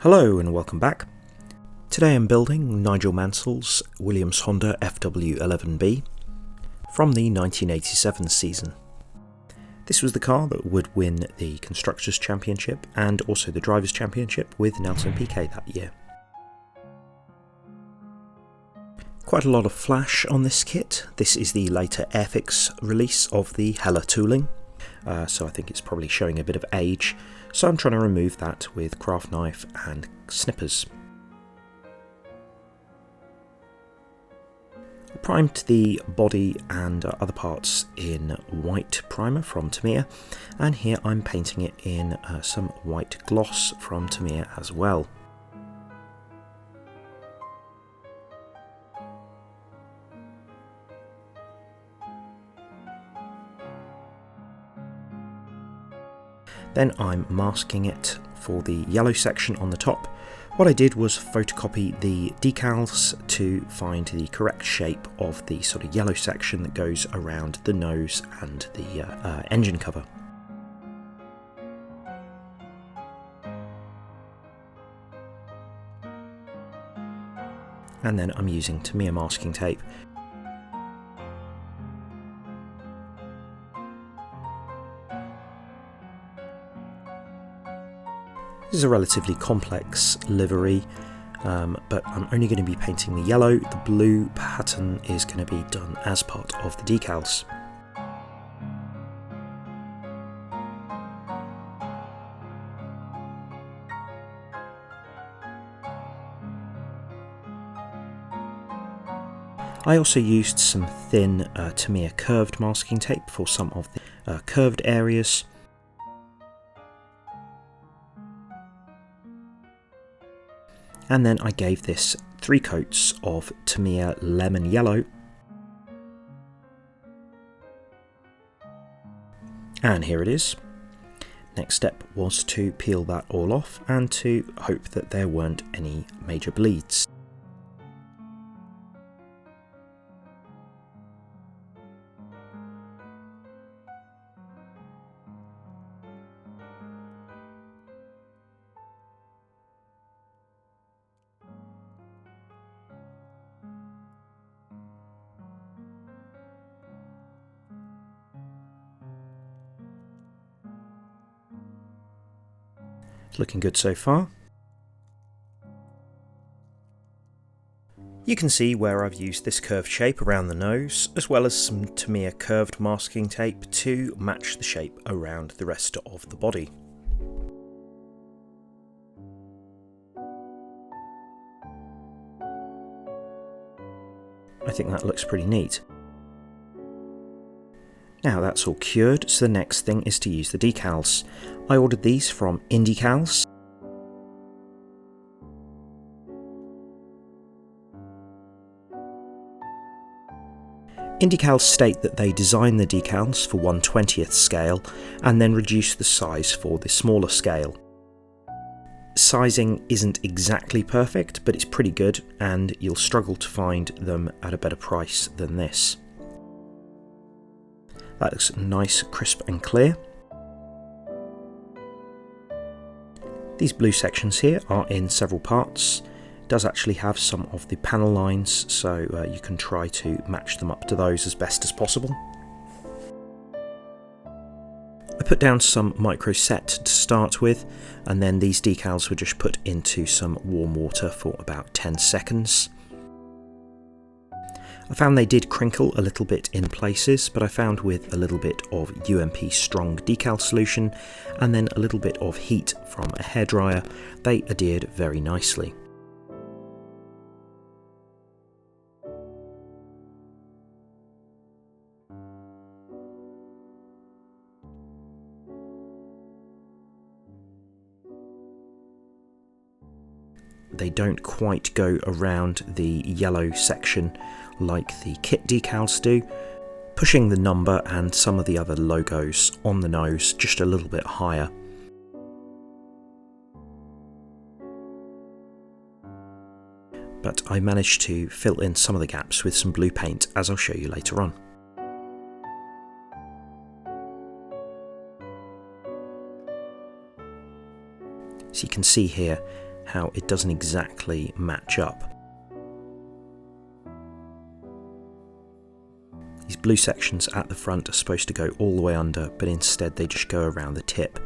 Hello and welcome back. Today I'm building Nigel Mansell's Williams Honda FW11b from the 1987 season. This was the car that would win the Constructors Championship and also the Drivers' Championship with Nelson Piquet that year. Quite a lot of flash on this kit. This is the later Airfix release of the Hella tooling, so I think it's probably showing a bit of age, so I'm trying to remove that with craft knife and snippers. I primed the body and other parts in white primer from Tamiya, and here I'm painting it in some white gloss from Tamiya as well. Then I'm masking it for the yellow section on the top. What I did was photocopy the decals to find the correct shape of the sort of yellow section that goes around the nose and the engine cover. And then I'm using Tamiya masking tape . This is a relatively complex livery, but I'm only going to be painting the yellow. The blue pattern is going to be done as part of the decals. I also used some thin Tamiya curved masking tape for some of the curved areas. And then I gave this 3 coats of Tamiya lemon yellow. And here it is. Next step was to peel that all off and to hope that there weren't any major bleeds. Looking good so far. You can see where I've used this curved shape around the nose, as well as some Tamiya curved masking tape to match the shape around the rest of the body. I think that looks pretty neat. Now that's all cured, so the next thing is to use the decals. I ordered these from Indycals. Indycals state that they design the decals for 1/20th scale and then reduce the size for the smaller scale. Sizing isn't exactly perfect, but it's pretty good, and you'll struggle to find them at a better price than this. That looks nice, crisp and clear. These blue sections here are in several parts. It does actually have some of the panel lines, so you can try to match them up to those as best as possible. I put down some micro set to start with, and then these decals were just put into some warm water for about 10 seconds. I found they did crinkle a little bit in places, but I found with a little bit of UMP strong decal solution and then a little bit of heat from a hairdryer, they adhered very nicely. They don't quite go around the yellow section like the kit decals do, pushing the number and some of the other logos on the nose just a little bit higher. But I managed to fill in some of the gaps with some blue paint, as I'll show you later on. So you can see here how it doesn't exactly match up. These blue sections at the front are supposed to go all the way under, but instead they just go around the tip.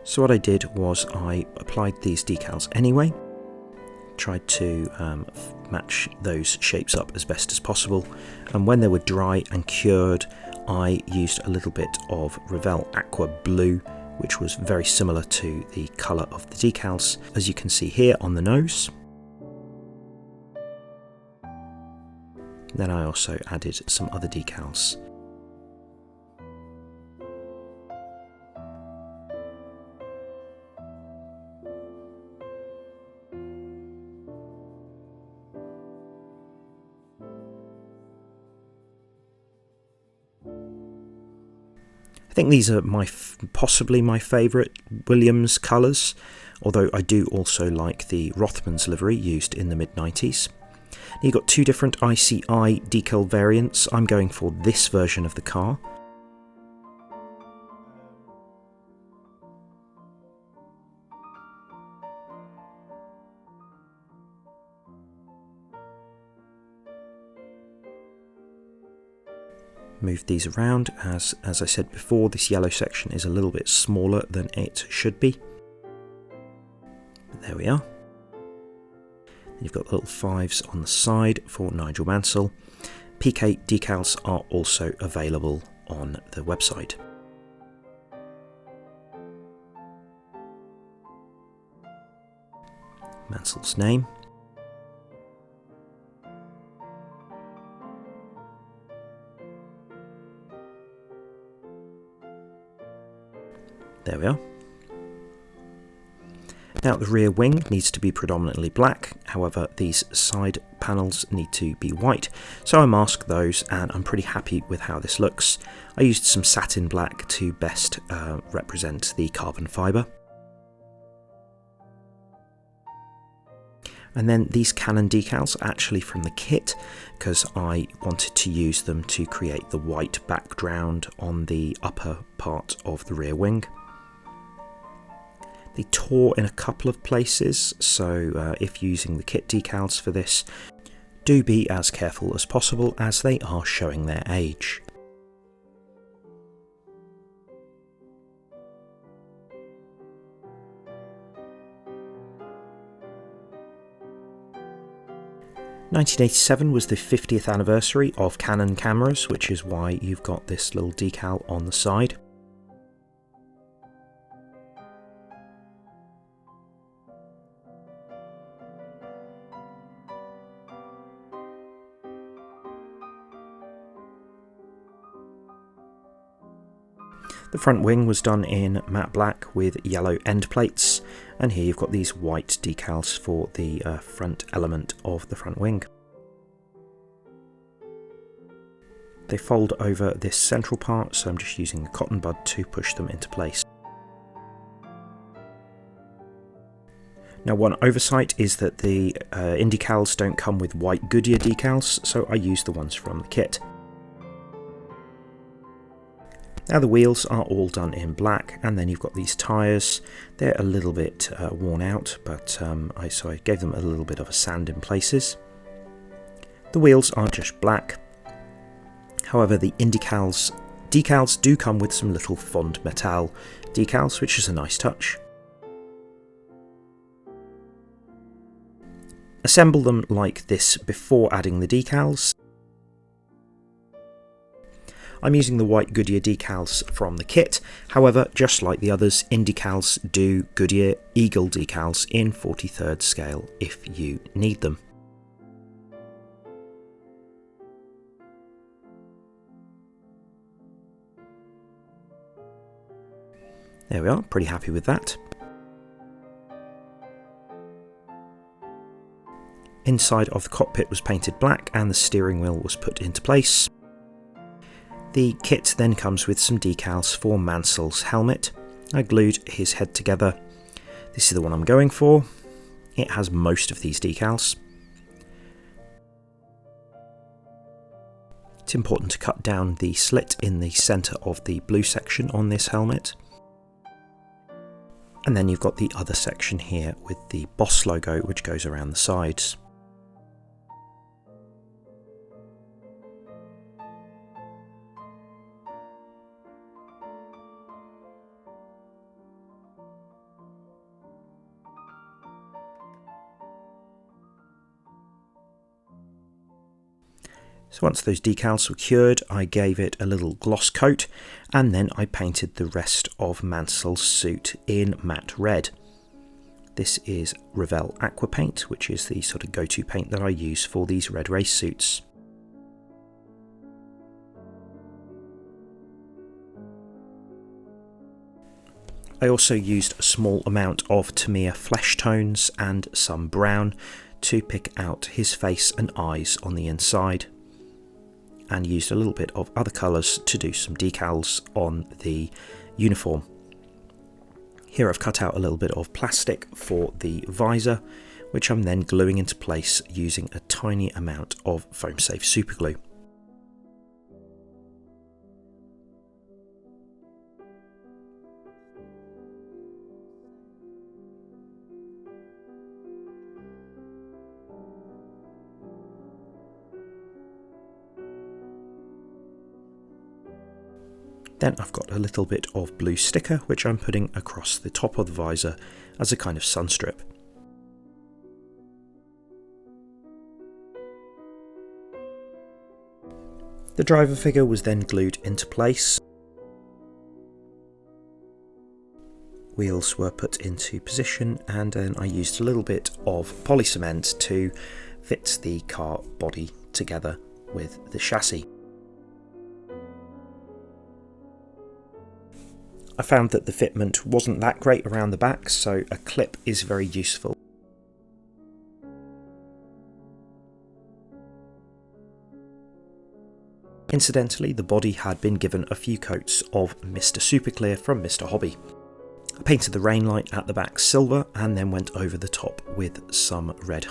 So what I did was I applied these decals anyway, tried to match those shapes up as best as possible, and when they were dry and cured I used a little bit of Revell Aqua Blue, which was very similar to the colour of the decals, as you can see here on the nose. Then I also added some other decals. I think these are possibly my favourite Williams colours, although I do also like the Rothmans livery used in the mid-90s. You've got two different ICI decal variants. I'm going for this version of the car. Move these around, as I said before, this yellow section is a little bit smaller than it should be. There we are. You've got little 5s on the side for Nigel Mansell. Piquet decals are also available on the website. Mansell's name. There we are. Now the rear wing needs to be predominantly black, however these side panels need to be white, so I masked those and I'm pretty happy with how this looks. I used some satin black to best represent the carbon fibre. And then these Canon decals are actually from the kit, because I wanted to use them to create the white background on the upper part of the rear wing. They tore in a couple of places, so if using the kit decals for this, do be as careful as possible as they are showing their age. (1987) was the 50th anniversary of Canon cameras, which is why you've got this little decal on the side. The front wing was done in matte black with yellow end plates, and here you've got these white decals for the front element of the front wing. They fold over this central part, so I'm just using a cotton bud to push them into place. Now, one oversight is that the Indycals don't come with white Goodyear decals, so I used the ones from the kit. Now the wheels are all done in black, and then you've got these tyres. They're a little bit worn out, but so I gave them a little bit of a sand in places. The wheels are just black. However, the Indycals decals do come with some little fond metal decals, which is a nice touch. Assemble them like this before adding the decals. I'm using the white Goodyear decals from the kit, however, just like the others, Indycals do Goodyear Eagle decals in 43rd scale if you need them. There we are, pretty happy with that. Inside of the cockpit was painted black and the steering wheel was put into place. The kit then comes with some decals for Mansell's helmet. I glued his head together. This is the one I'm going for. It has most of these decals. It's important to cut down the slit in the centre of the blue section on this helmet. And then you've got the other section here with the Boss logo which goes around the sides. So once those decals were cured, I gave it a little gloss coat, and then I painted the rest of Mansell's suit in matte red. This is Revell Aqua Paint, which is the sort of go-to paint that I use for these red race suits. I also used a small amount of Tamiya flesh tones and some brown to pick out his face and eyes on the inside, and used a little bit of other colours to do some decals on the uniform. Here I've cut out a little bit of plastic for the visor, which I'm then gluing into place using a tiny amount of foam safe superglue. Then I've got a little bit of blue sticker which I'm putting across the top of the visor as a kind of sun strip. The driver figure was then glued into place. Wheels were put into position, and then I used a little bit of poly cement to fit the car body together with the chassis. I found that the fitment wasn't that great around the back, so a clip is very useful. Incidentally, the body had been given a few coats of Mr. Superclear from Mr. Hobby. I painted the rain light at the back silver and then went over the top with some red.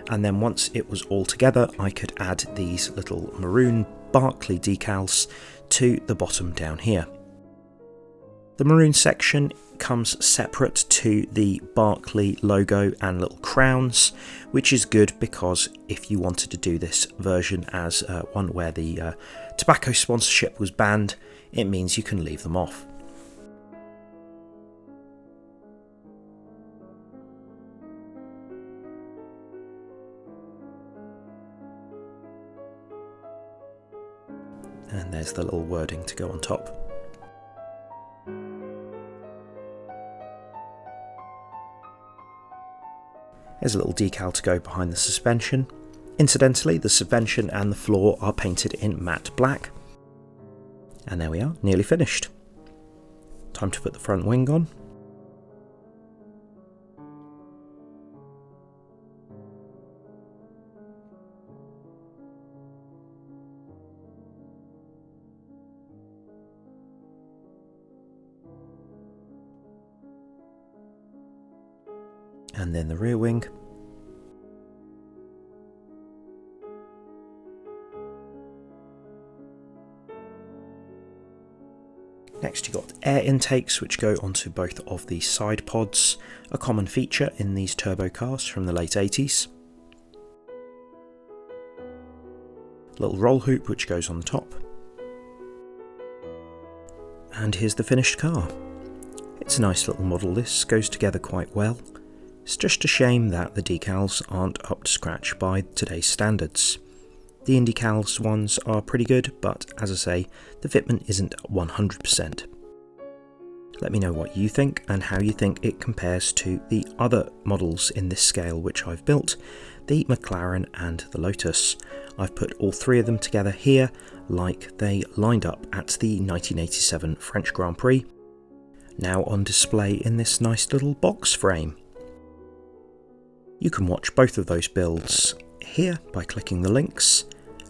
And then once it was all together, I could add these little maroon Barclay decals to the bottom down here. The maroon section comes separate to the Barclay logo and little crowns, which is good because if you wanted to do this version as one where the tobacco sponsorship was banned, it means you can leave them off. And there's the little wording to go on top. There's a little decal to go behind the suspension. Incidentally, the suspension and the floor are painted in matte black. And there we are, nearly finished. Time to put the front wing on. And then the rear wing. Next you've got air intakes which go onto both of the side pods, a common feature in these turbo cars from the late 80s. Little roll hoop which goes on the top. And here's the finished car. It's a nice little model, this goes together quite well. It's just a shame that the decals aren't up to scratch by today's standards. The Indycals ones are pretty good, but as I say, the fitment isn't 100%. Let me know what you think and how you think it compares to the other models in this scale which I've built, the McLaren and the Lotus. I've put all three of them together here like they lined up at the 1987 French Grand Prix, now on display in this nice little box frame. You can watch both of those builds here by clicking the links.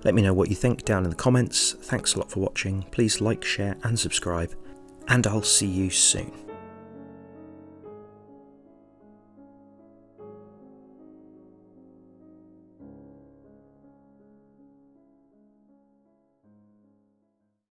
Let me know what you think down in the comments. Thanks a lot for watching. Please like, share and subscribe, and I'll see you soon.